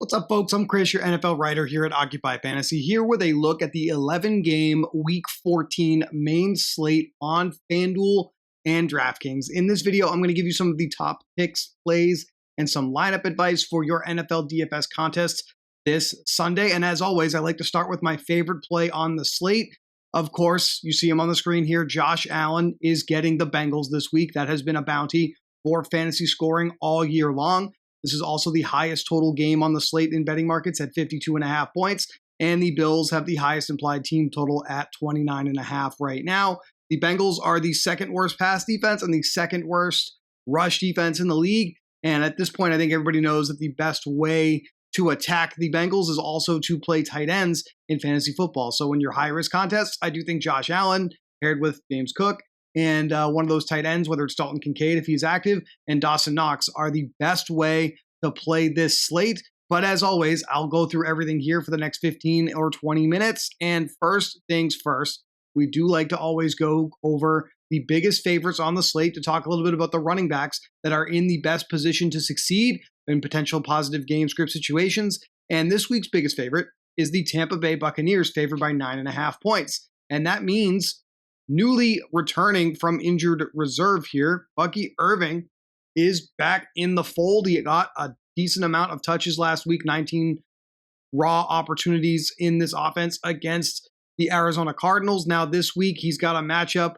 What's up, folks? I'm Chris, your NFL writer here at Occupy Fantasy, here with a look at the 11-game Week 14 main slate on FanDuel and DraftKings. In this video, I'm going to give you some of the top picks, plays, and some lineup advice for your NFL DFS contest this Sunday. And as always, I like to start with my favorite play on the slate. Of course, you see him on the screen here. Josh Allen is getting the Bengals this week. That has been a bounty for fantasy scoring all year long. This is also the highest total game on the slate in betting markets at 52.5 points. And the Bills have the highest implied team total at 29.5 right now. The Bengals are the second worst pass defense and the second worst rush defense in the league. And at this point, I think everybody knows that the best way to attack the Bengals is also to play tight ends in fantasy football. So in your high-risk contests, I do think Josh Allen paired with James Cook and one of those tight ends, whether it's Dalton Kincaid if he's active, and Dawson Knox are the best way to play this slate. But as always, I'll go through everything here for the next 15 or 20 minutes. And first things first, we do like to always go over the biggest favorites on the slate to talk a little bit about the running backs that are in the best position to succeed in potential positive game script situations. And this week's biggest favorite is the Tampa Bay Buccaneers, favored by 9.5 points. And that means newly returning from injured reserve here, Bucky Irving is back in the fold. He got a decent amount of touches last week, 19 raw opportunities in this offense against the Arizona Cardinals. Now this week, he's got a matchup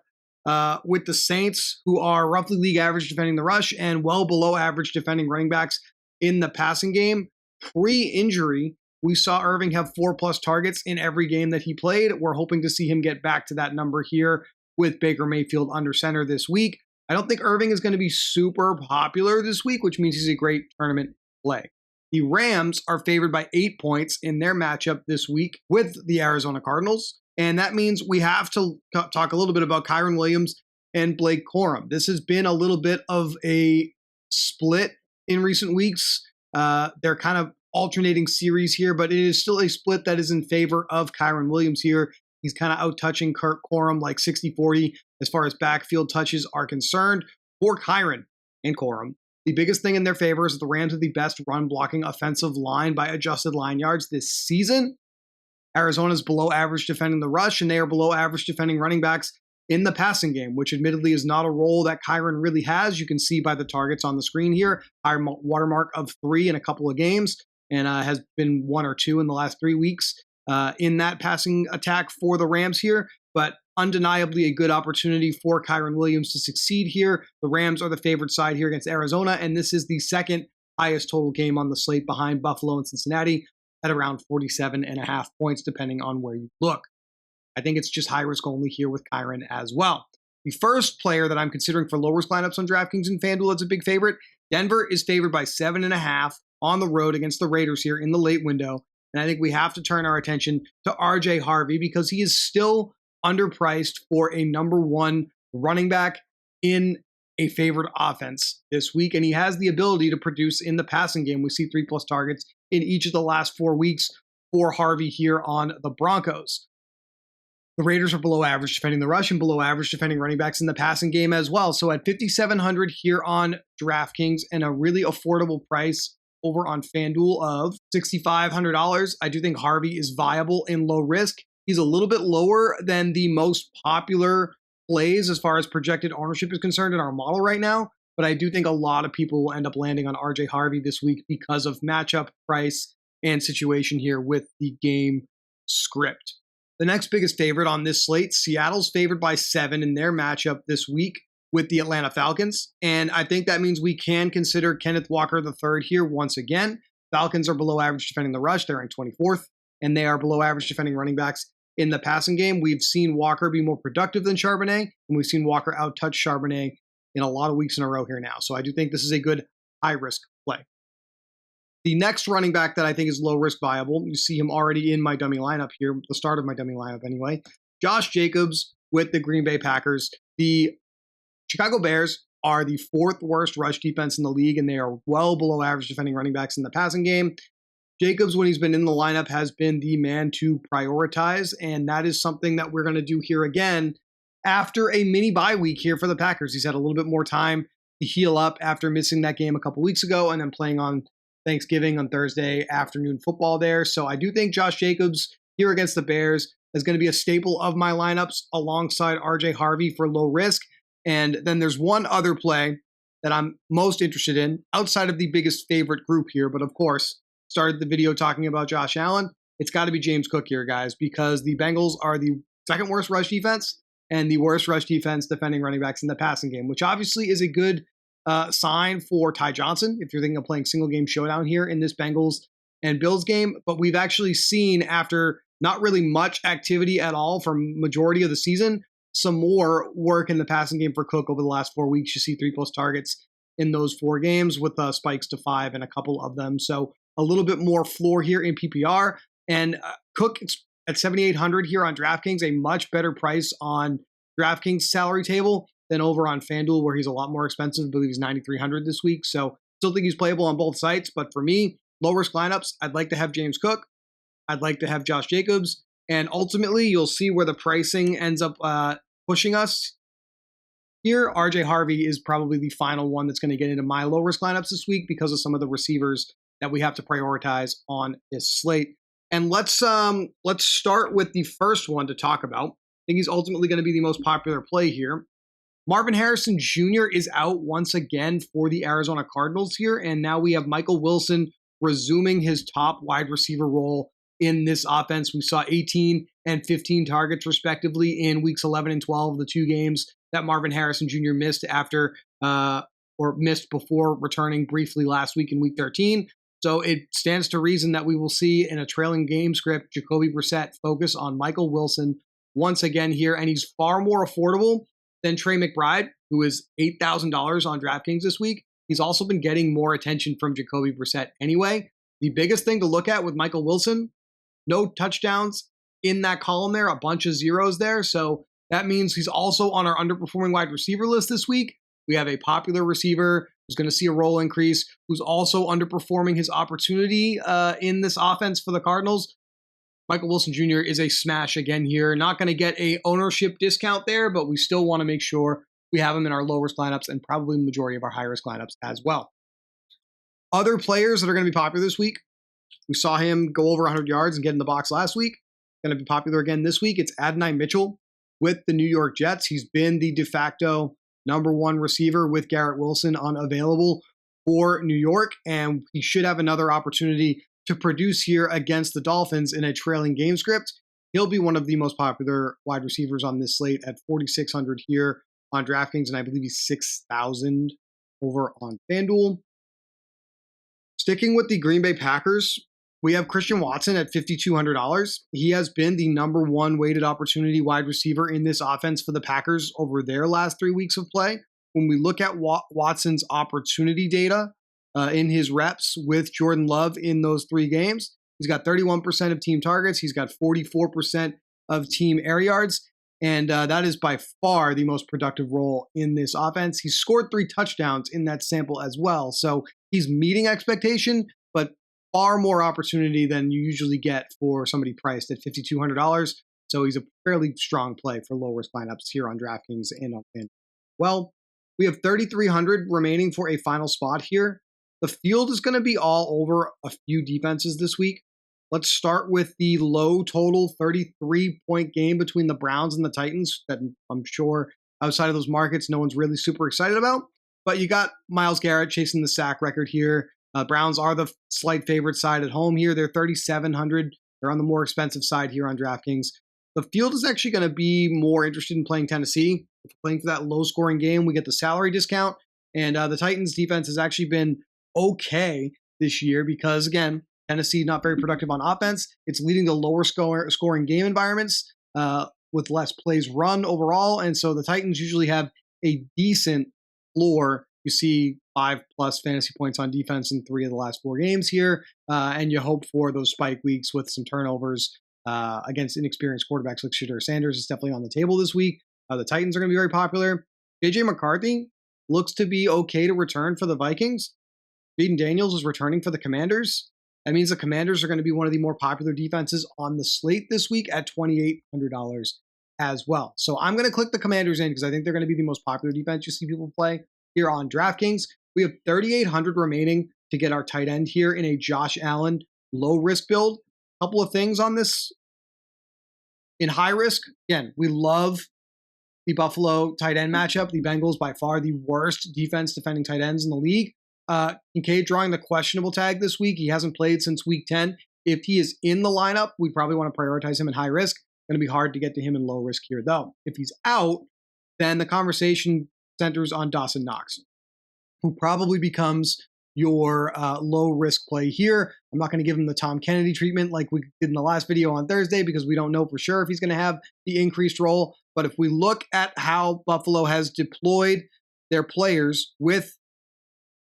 with the Saints, who are roughly league average defending the rush and well below average defending running backs in the passing game. Pre-injury, we saw Irving have 4+ targets in every game that he played. We're hoping to see him get back to that number here with Baker Mayfield under center this week. I don't think Irving is going to be super popular this week, which means he's a great tournament play. The Rams are favored by 8 points in their matchup this week with the Arizona Cardinals. And that means we have to talk a little bit about Kyren Williams and Blake Corum. This has been a little bit of a split in recent weeks. They're kind of alternating series here, but it is still a split that is in favor of Kyren Williams here. He's kind of out-touching Kirk Corum like 60-40 as far as backfield touches are concerned for Kyren and Corum. The biggest thing in their favor is that the Rams are the best run-blocking offensive line by adjusted line yards this season. Arizona's below average defending the rush, and they are below average defending running backs in the passing game, which admittedly is not a role that Kyren really has. You can see by the targets on the screen here, high watermark of 3 in a couple of games, and has been 1 or 2 in the last 3 weeks in that passing attack for the Rams here. But undeniably a good opportunity for Kyren Williams to succeed here. The Rams are the favored side here against Arizona, and this is the second highest total game on the slate behind Buffalo and Cincinnati at around 47.5 points, depending on where you look. I think it's just high risk only here with Kyren as well. The first player that I'm considering for low risk lineups on DraftKings and FanDuel as a big favorite, Denver is favored by 7.5 on the road against the Raiders here in the late window. And I think we have to turn our attention to RJ Harvey because he is still underpriced for a number 1 running back in a favored offense this week. And he has the ability to produce in the passing game. We see 3+ targets in each of the last 4 weeks for Harvey here on the Broncos. The Raiders are below average defending the rush and below average defending running backs in the passing game as well. So at $5,700 here on DraftKings and a really affordable price over on FanDuel of $6,500, I do think Harvey is viable in low risk. He's a little bit lower than the most popular plays as far as projected ownership is concerned in our model right now. But I do think a lot of people will end up landing on RJ Harvey this week because of matchup, price, and situation here with the game script. The next biggest favorite on this slate, Seattle's favored by 7 in their matchup this week with the Atlanta Falcons. And I think that means we can consider Kenneth Walker III here once again. Falcons are below average defending the rush. They're ranked 24th, and they are below average defending running backs in the passing game. We've seen Walker be more productive than Charbonnet, and we've seen Walker out-touch Charbonnet in a lot of weeks in a row here now. So I do think this is a good high-risk play. The next running back that I think is low-risk viable, you see him already in my dummy lineup here, the start of my dummy lineup anyway, Josh Jacobs with the Green Bay Packers. The Chicago Bears are the 4th worst rush defense in the league, and they are well below average defending running backs in the passing game. Jacobs, when he's been in the lineup, has been the man to prioritize, and that is something that we're going to do here again after a mini bye week here for the Packers. He's had a little bit more time to heal up after missing that game a couple weeks ago and then playing on Thanksgiving on Thursday afternoon football there. So I do think Josh Jacobs here against the Bears is going to be a staple of my lineups alongside RJ Harvey for low risk. And then there's one other play that I'm most interested in outside of the biggest favorite group here. But of course, started the video talking about Josh Allen. It's got to be James Cook here, guys, because the Bengals are the second worst rush defense and the worst rush defense defending running backs in the passing game, which obviously is a good sign for Ty Johnson if you're thinking of playing single game showdown here in this Bengals and Bills game. But we've actually seen, after not really much activity at all for majority of the season, some more work in the passing game for Cook over the last 4 weeks. You see 3+ targets in those 4 games with spikes to 5 in a couple of them. So a little bit more floor here in PPR. And Cook at 7,800 here on DraftKings, a much better price on DraftKings salary table than over on FanDuel, where he's a lot more expensive. I believe he's 9,300 this week. So still think he's playable on both sites. But for me, low risk lineups, I'd like to have James Cook. I'd like to have Josh Jacobs. And ultimately, you'll see where the pricing ends up pushing us. Here, RJ Harvey is probably the final one that's going to get into my low risk lineups this week because of some of the receivers that we have to prioritize on this slate. And let's start with the first one to talk about. I think he's ultimately going to be the most popular play here. Marvin Harrison Jr. is out once again for the Arizona Cardinals here, and now we have Michael Wilson resuming his top wide receiver role in this offense. We saw 18 and 15 targets respectively in weeks 11 and 12, the 2 games that Marvin Harrison Jr. missed missed before returning briefly last week in week 13. So it stands to reason that we will see in a trailing game script, Jacoby Brissett focus on Michael Wilson once again here, and he's far more affordable than Trey McBride, who is $8,000 on DraftKings this week. He's also been getting more attention from Jacoby Brissett anyway. The biggest thing to look at with Michael Wilson, no touchdowns in that column there, a bunch of zeros there. So that means he's also on our underperforming wide receiver list this week. We have a popular receiver who's going to see a role increase, who's also underperforming his opportunity in this offense for the Cardinals. Michael Wilson Jr. is a smash again here. Not going to get a ownership discount there, but we still want to make sure we have him in our low-risk lineups and probably the majority of our high-risk lineups as well. Other players that are going to be popular this week, we saw him go over 100 yards and get in the box last week. Going to be popular again this week. It's Adonai Mitchell with the New York Jets. He's been the de facto number 1 receiver with Garrett Wilson unavailable for New York, and he should have another opportunity to produce here against the Dolphins in a trailing game script. He'll be one of the most popular wide receivers on this slate at 4,600 here on DraftKings, and I believe he's 6,000 over on FanDuel. Sticking with the Green Bay Packers, we have Christian Watson at $5,200. He has been the number 1 weighted opportunity wide receiver in this offense for the Packers over their last 3 weeks of play. When we look at Watson's opportunity data in his reps with Jordan Love in those 3 games, he's got 31% of team targets. He's got 44% of team air yards. And that is by far the most productive role in this offense. He's scored 3 touchdowns in that sample as well. So he's meeting expectation, but far more opportunity than you usually get for somebody priced at $5,200. So he's a fairly strong play for low-risk lineups here on DraftKings and on FanDuel. Well, we have 3,300 remaining for a final spot here. The field is going to be all over a few defenses this week. Let's start with the low total 33-point game between the Browns and the Titans that I'm sure outside of those markets no one's really super excited about. But you got Myles Garrett chasing the sack record here. Browns are the slight favorite side at home here. They're 3,700. They're on the more expensive side here on DraftKings. The field is actually going to be more interested in playing Tennessee. If we're playing for that low-scoring game, we get the salary discount. And the Titans' defense has actually been okay this year because, again, Tennessee not very productive on offense. It's leading to lower scoring game environments with less plays run overall. And so the Titans usually have a decent floor. You see 5+ fantasy points on defense in 3 of the last 4 games here. And you hope for those spike weeks with some turnovers against inexperienced quarterbacks like Shedeur Sanders is definitely on the table this week. The Titans are going to be very popular. JJ McCarthy looks to be okay to return for the Vikings. Jaden Daniels is returning for the Commanders. That means the Commanders are going to be one of the more popular defenses on the slate this week at $2,800 as well. So I'm going to click the Commanders in because I think they're going to be the most popular defense you see people play here on DraftKings. We have 3,800 remaining to get our tight end here in a Josh Allen low risk build. A couple of things on this. In high risk, again, we love the Buffalo tight end matchup. The Bengals, by far the worst defense defending tight ends in the league. Kincaid drawing the questionable tag this week. He hasn't played since week 10. If he is in the lineup, we probably want to prioritize him in high risk. Going to be hard to get to him in low risk here, though. If he's out, then the conversation centers on Dawson Knox, who probably becomes your low risk play here. I'm not going to give him the Tom Kennedy treatment like we did in the last video on Thursday because we don't know for sure if he's going to have the increased role. But if we look at how Buffalo has deployed their players with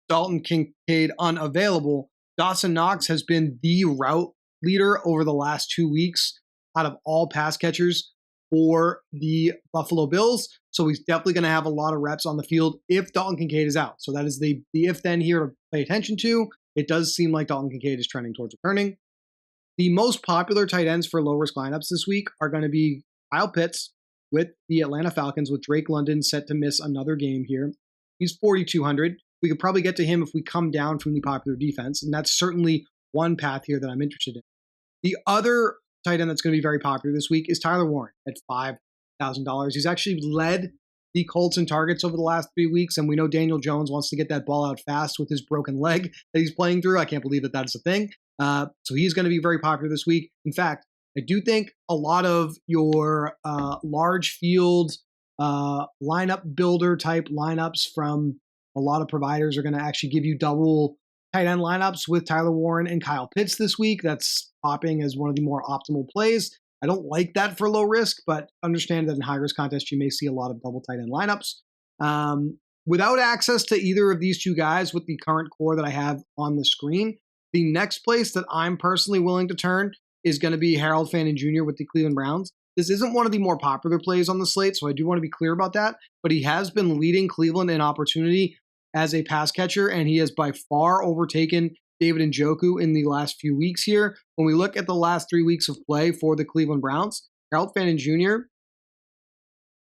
Dalton Kincaid unavailable, Dawson Knox has been the route leader over the last 2 weeks out of all pass catchers for the Buffalo Bills. So he's definitely going to have a lot of reps on the field if Dalton Kincaid is out. So that is the if-then here to pay attention to. It does seem like Dalton Kincaid is trending towards returning. The most popular tight ends for low-risk lineups this week are going to be Kyle Pitts with the Atlanta Falcons, with Drake London set to miss another game here. He's 4,200. We could probably get to him if we come down from the popular defense, and that's certainly one path here that I'm interested in. The other tight end that's going to be very popular this week is Tyler Warren at $5,000. He's actually led the Colts in targets over the last 3 weeks, and we know Daniel Jones wants to get that ball out fast with his broken leg that he's playing through. I can't believe that is a thing. So he's going to be very popular this week. In fact, I do think a lot of your large field lineup builder type lineups from a lot of providers are going to actually give you double tight end lineups with Tyler Warren and Kyle Pitts this week. That's popping as one of the more optimal plays. I don't like that for low risk, but understand that in high risk contests, you may see a lot of double tight end lineups. Without access to either of these two guys with the current core that I have on the screen, the next place that I'm personally willing to turn is going to be Harold Fannin Jr. with the Cleveland Browns. This isn't one of the more popular plays on the slate, so I do want to be clear about that, but he has been leading Cleveland in opportunity as a pass catcher, and he has by far overtaken David Njoku in the last few weeks here. When we look at the last 3 weeks of play for the Cleveland Browns, Harold Fannin Jr.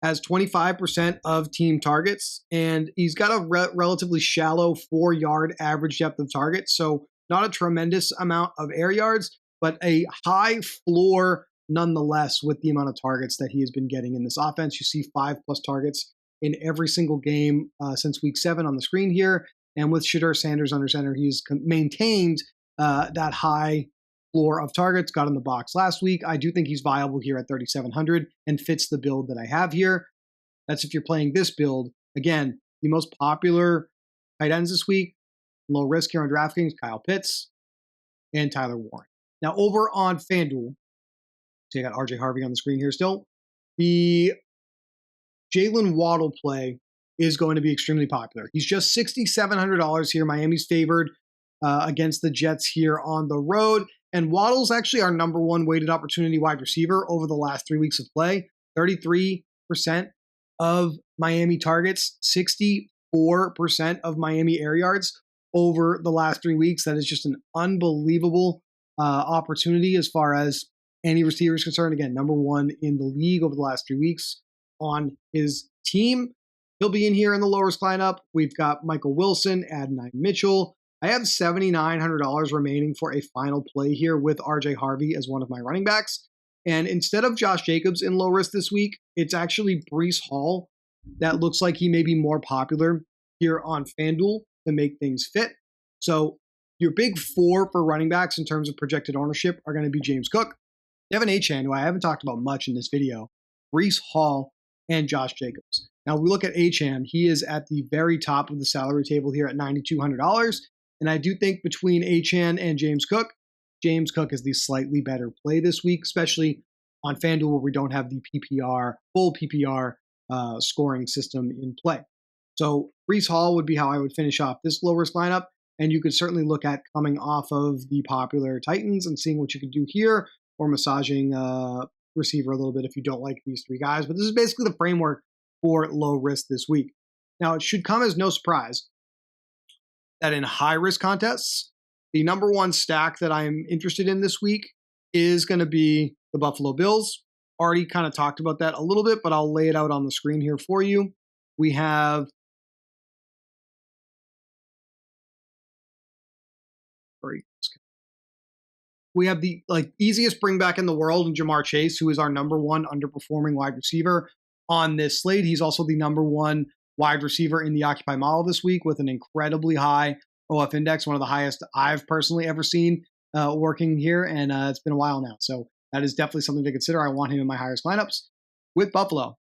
has 25% of team targets, and he's got a relatively shallow 4-yard average depth of target, so not a tremendous amount of air yards, but a high floor nonetheless with the amount of targets that he has been getting in this offense. You see 5+ targets in every single game since week 7 on the screen here. And with Shedeur Sanders under center, he's maintained that high floor of targets, got in the box last week. I do think he's viable here at 3,700 and fits the build that I have here. That's if you're playing this build. Again, the most popular tight ends this week, low risk here on DraftKings, Kyle Pitts and Tyler Warren. Now over on FanDuel, so you got RJ Harvey on the screen here still. The Jalen Waddle play is going to be extremely popular. He's just $6,700 here. Miami's favored against the Jets here on the road. And Waddle's actually our number one weighted opportunity wide receiver over the last 3 weeks of play. 33% of Miami targets, 64% of Miami air yards over the last 3 weeks. That is just an unbelievable opportunity as far as any receiver is concerned. Again, number one in the league over the last 3 weeks on his team. He'll be in here in the low risk lineup. We've got Michael Wilson, Adonai Mitchell. I have $7,900 remaining for a final play here with RJ Harvey as one of my running backs. And instead of Josh Jacobs in low risk this week, it's actually Breece Hall that looks like he may be more popular here on FanDuel to make things fit. So your big four for running backs in terms of projected ownership are going to be James Cook, Devin Achane, who I haven't talked about much in this video, Breece Hall, and Josh Jacobs. Now, we look at Achane. He is at the very top of the salary table here at $9,200. And I do think between Achane and James Cook is the slightly better play this week, especially on FanDuel where we don't have the full PPR scoring system in play. So Breece Hall would be how I would finish off this low risk lineup. And you could certainly look at coming off of the popular Titans and seeing what you could do here, or massaging receiver a little bit if you don't like these three guys. But this is basically the framework for low risk this week. Now, it should come as no surprise that in high risk contests, the number one stack that I'm interested in this week is going to be the Buffalo Bills. Already kind of talked about that a little bit, but I'll lay it out on the screen here for you. We have we have the easiest bring back in the world in Jamar Chase, who is our number one underperforming wide receiver on this slate. He's also the number one wide receiver in the Occupy model this week with an incredibly high OF index, one of the highest I've personally ever seen working here, and it's been a while now. So that is definitely something to consider. I want him in my highest lineups. With Buffalo,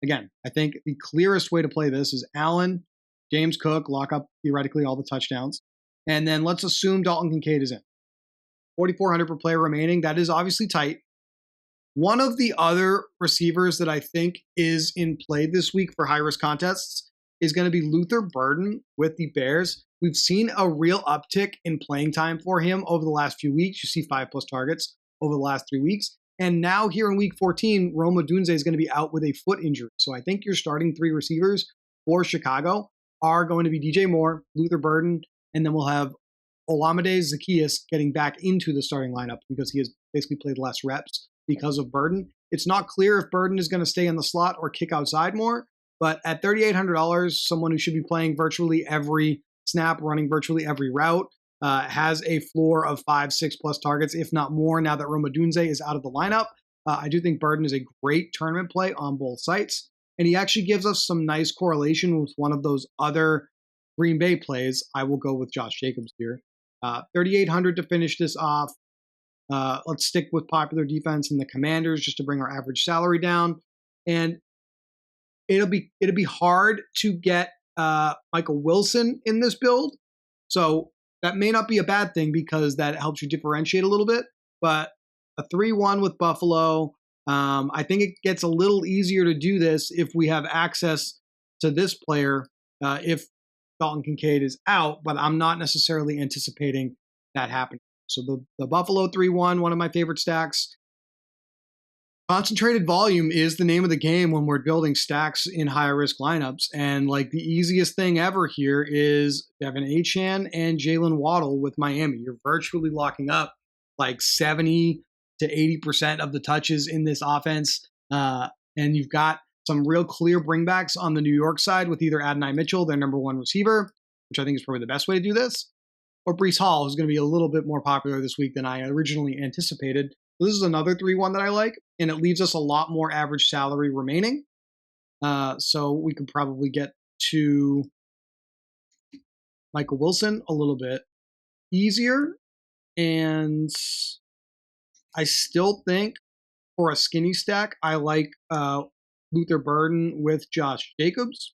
again, I think the clearest way to play this is Allen, James Cook, lock up theoretically all the touchdowns, and then let's assume Dalton Kincaid is in. 4,400 per player remaining. That is obviously tight. One of the other receivers that I think is in play this week for high-risk contests is going to be Luther Burden with the Bears. We've seen a real uptick in playing time for him over the last few weeks. You see 5+ targets over the last 3 weeks. And now here in week 14, Rome Odunze is going to be out with a foot injury. So I think your starting 3 receivers for Chicago are going to be DJ Moore, Luther Burden, and then we'll have Olamide Zaccheaus getting back into the starting lineup because he has basically played less reps because of Burden. It's not clear if Burden is going to stay in the slot or kick outside more, but at $3,800, someone who should be playing virtually every snap, running virtually every route, has a floor of 5-6+ targets, if not more, now that Rome Odunze is out of the lineup. I do think Burden is a great tournament play on both sites, and he actually gives us some nice correlation with one of those other Green Bay plays. I will go with Josh Jacobs here. 3,800 to finish this off. Let's stick with popular defense and the Commanders just to bring our average salary down. And it'll be hard to get Michael Wilson in this build. So that may not be a bad thing because that helps you differentiate a little bit. But a 3-1 with Buffalo, I think it gets a little easier to do this if we have access to this player if Dalton Kincaid is out, but I'm not necessarily anticipating that happening. So the Buffalo 3-1, one of my favorite stacks. Concentrated volume is the name of the game when we're building stacks in higher risk lineups. And the easiest thing ever here is Devin Achane and Jalen Waddle with Miami. You're virtually locking up 70 to 80% of the touches in this offense. And you've got some real clear bringbacks on the New York side with either Adonai Mitchell, their number one receiver, which I think is probably the best way to do this, or Breece Hall, who's going to be a little bit more popular this week than I originally anticipated. So this is another 3-1 that I like, and it leaves us a lot more average salary remaining. So we could probably get to Michael Wilson a little bit easier. And I still think for a skinny stack, I like Luther Burden with Josh Jacobs.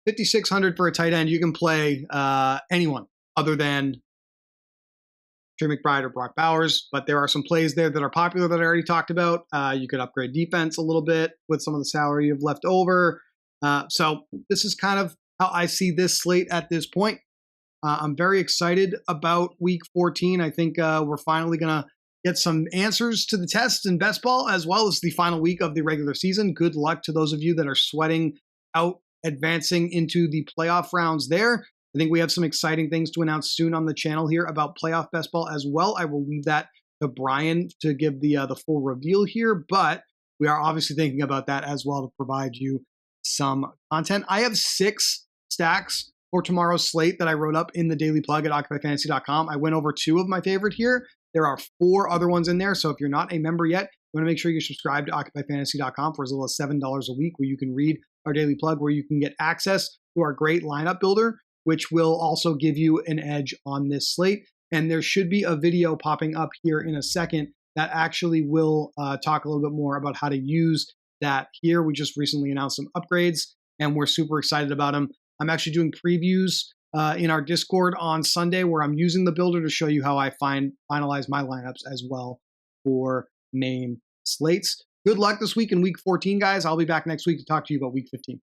5,600 for a tight end. You can play anyone other than Trey McBride or Brock Bowers, but there are some plays there that are popular that I already talked about. You could upgrade defense a little bit with some of the salary you've left over. So this is kind of how I see this slate at this point. I'm very excited about week 14. I think we're finally going to get some answers to the test in best ball, as well as the final week of the regular season. Good luck to those of you that are sweating out advancing into the playoff rounds there. I think we have some exciting things to announce soon on the channel here about playoff best ball as well. I will leave that to Brian to give the full reveal here, but we are obviously thinking about that as well to provide you some content. I have 6 stacks for tomorrow's slate that I wrote up in the daily plug at OccupyFantasy.com. I went over 2 of my favorite here. There are 4 other ones in there. So if you're not a member yet, you want to make sure you subscribe to OccupyFantasy.com for as little as $7 a week, where you can read our daily plug, where you can get access to our great lineup builder, which will also give you an edge on this slate. And there should be a video popping up here in a second that actually will talk a little bit more about how to use that here. We just recently announced some upgrades, and we're super excited about them. I'm actually doing previews in our Discord on Sunday where I'm using the builder to show you how I finalize my lineups as well for main slates. Good luck this week in week 14, guys. I'll be back next week to talk to you about week 15.